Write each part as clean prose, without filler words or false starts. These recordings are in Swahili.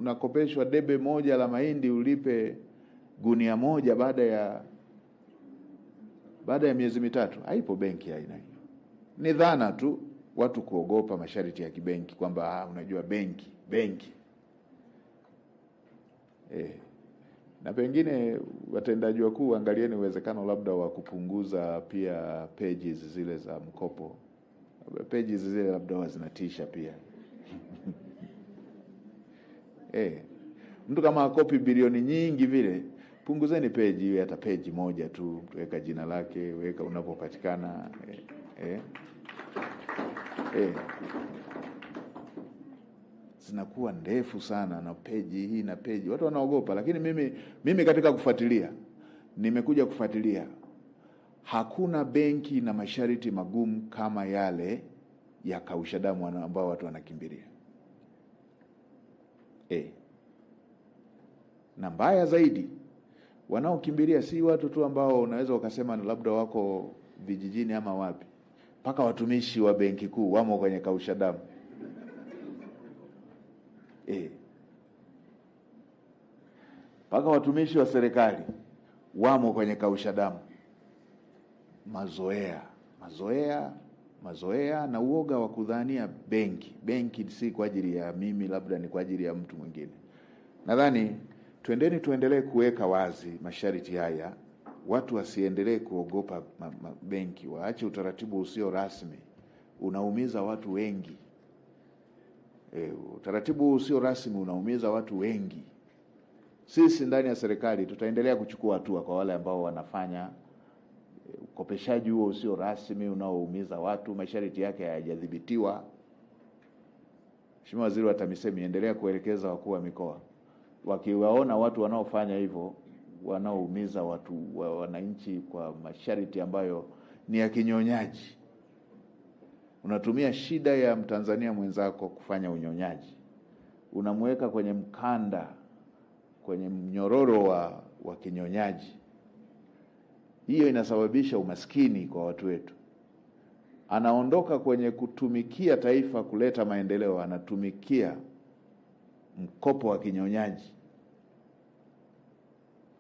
unakopeshwa debe moja la mahindi ulipe gunia moja baada ya miezi mitatu. Haipo benki aina hiyo. Ni dhana tu, watu kuogopa masharti ya kibenki kwamba unajua benki. Na pengine watendaji wakuu, angalieni uwezekano labda wa kupunguza pia pages zile za mkopo. Pages zile labda zinatisha pia. Mtu kama akopi bilioni nyingi vile, punguzeni page hiyo, hata page moja tu, weka jina lake, weka unapopatikana. Zinakuwa ndefu sana na page hii na page. Watu wanaogopa, lakini mimi katika kufuatilia, nimekuja kufuatilia, hakuna benki na masharti magumu kama yale ya kausha damu ambao watu wanakimbilia. Na mbaya zaidi, wanaokimbilia si watu tu ambao unaweza ukasema labda wako vijijini ama wapi. Mpaka watumishi wa benki kuu wamo kwenye kausha damu. Mpaka watumishi wa serikali wamo kwenye kausha damu. Mazoea na uoga wa kudhania benki si kwa ajili ya mimi, labda ni kwa ajili ya mtu mwingine. Nadhani tuendelee kuweka wazi masharti haya, watu wasiendelee kuogopa benki, waache utaratibu usio rasmi, unaumiza watu wengi. Utaratibu usio rasmi unaumiza watu wengi. Sisi ndani ya serikali tutaendelea kuchukua hatua kwa wale ambao wanafanya ukopeshaji huo usio rasmi unaoumiza watu, masharti yake hayajadhibitiwa. Mheshimiwa Waziri wa TAMISEMI, endelea kuelekeza wakuu wa mikoa, wakiwaona watu wanaofanya hivyo, wanaoumiza watu wananchi kwa masharti ambayo ni ya kinyonyaji. Unatumia shida ya Mtanzania mwenzako kufanya unyonyaji. Unamweka kwenye mkanda, kwenye mnyororo wa kinyonyaji. Hiyo inasababisha umaskini kwa watu wetu. Anaondoka kwenye kutumikia taifa kuleta maendeleo, anatumikia mkopo wa kinyonyaji.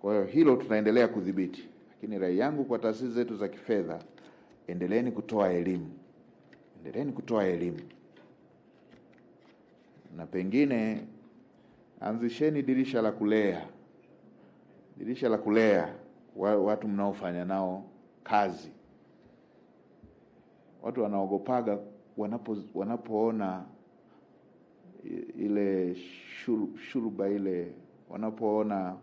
Kwa hiyo hilo tutaendelea kudhibiti. Lakini rai yangu kwa taasisi zetu za kifedha, endeleeni kutoa elimu. Na pengine anzisheni dirisha la kulea watu mnaofanya nao kazi. Watu wanaogopaga wanapoona ile shuruba ile, wanapoona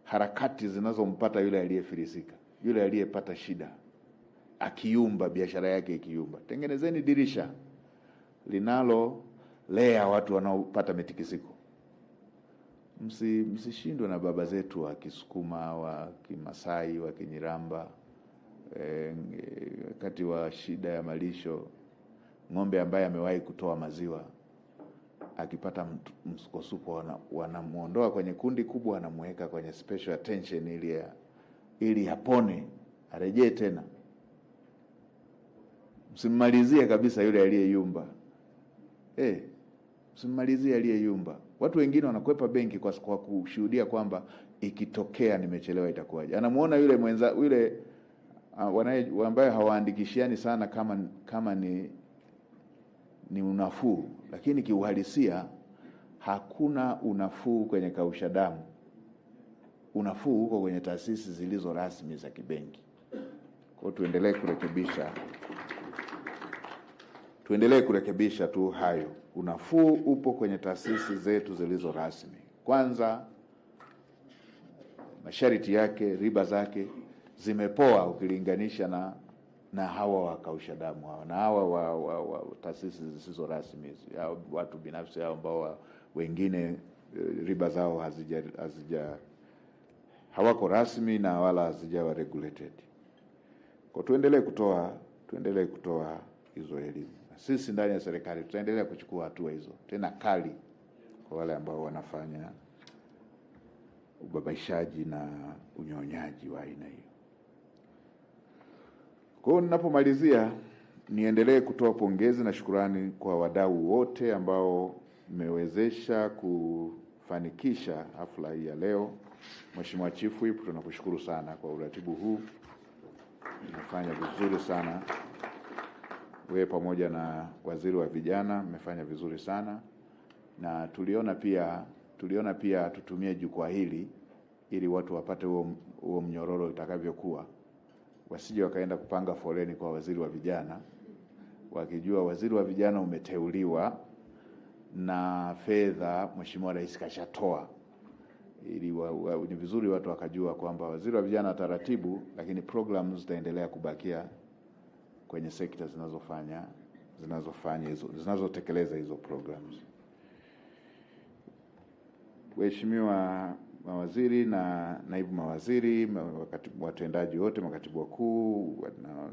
harakati zinazompata yule aliyefilisika, yule aliyepata shida, akiyumba, biashara yake ikiyumba. Tengenezeni dirisha linalolea watu wanaopata mitikisiko. Msishindwe na baba zetu wa Kisukuma, wa Kimasai, wa Kinyiramba. Wakati wa shida ya malisho, ng'ombe ambaye amewahi kutoa maziwa akipata msukosuko, wanamuondoa kwenye kundi kubwa, wanamuweka kwenye special attention ili apone, arejee tena. Msimmalizie kabisa yule aliyeyumba. Msimmalizie aliyeyumba. Watu wengine wanakwepa benki kwa kushuhudia kwamba ikitokea nimechelewa itakuwaje. Anamuona yule yule ambaye hawaandikishiani sana kama ni unafuu, lakini kiuhalisia hakuna unafuu kwenye kausha damu. Unafuu huko kwenye taasisi zilizo rasmi za kibenki. Kwa tuendelee kurekebisha tu hayo. Unafuu upo kwenye taasisi zetu zilizo rasmi. Kwanza, masharti yake, riba zake zimepoa ukilinganisha na hawa wa kausha damu hawa, na hawa wa taasisi zisizo rasmi, watu binafsi hao ambao wengine riba zao hawako rasmi na wala hazijawa regulated. Kwa tuendelee kutoa hizo elimu. Sisi ndani ya serikali tutaendelea kuchukua hatua hizo, tena kali, kwa wale ambao wanafanya ubabaishaji na unyonyaji wa aina hiyo. Kwa hiyo ninapomalizia, niendelee kutoa pongezi na shukrani kwa wadau wote ambao mmewezesha kufanikisha hafla hii ya leo. Mheshimiwa Chief Whip, tunakushukuru sana kwa uratibu huu. Mmefanya vizuri sana. Wewe pamoja na Waziri wa Vijana mmefanya vizuri sana. Na tuliona pia tutumie jukwaa hili ili watu wapate huo mnyororo utakavyokuwa. Wasije wakaenda kupanga foleni kwa Waziri wa Vijana wakijua Waziri wa Vijana umeteuliwa na fedha Mheshimiwa Rais kashatoa. Ili ni vizuri watu wakajua kwamba Waziri wa Vijana taratibu, lakini programs zitaendelea kubakia kwenye sekta zinazotekeleza hizo programs. Waheshimiwa mawaziri na naibu mawaziri, watendaji wote, makatibu wakuu na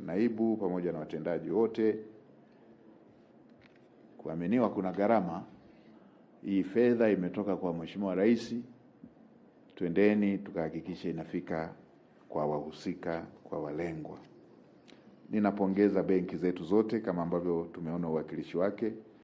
naibu pamoja na watendaji wote, kuaminiwa kuna gharama. Hii fedha imetoka kwa Mheshimiwa Rais. Twendeni tukahakikisha inafika kwa wahusika, kwa walengwa. Ninapongeza benki zetu zote kama ambavyo tumeona uwakilishi wake.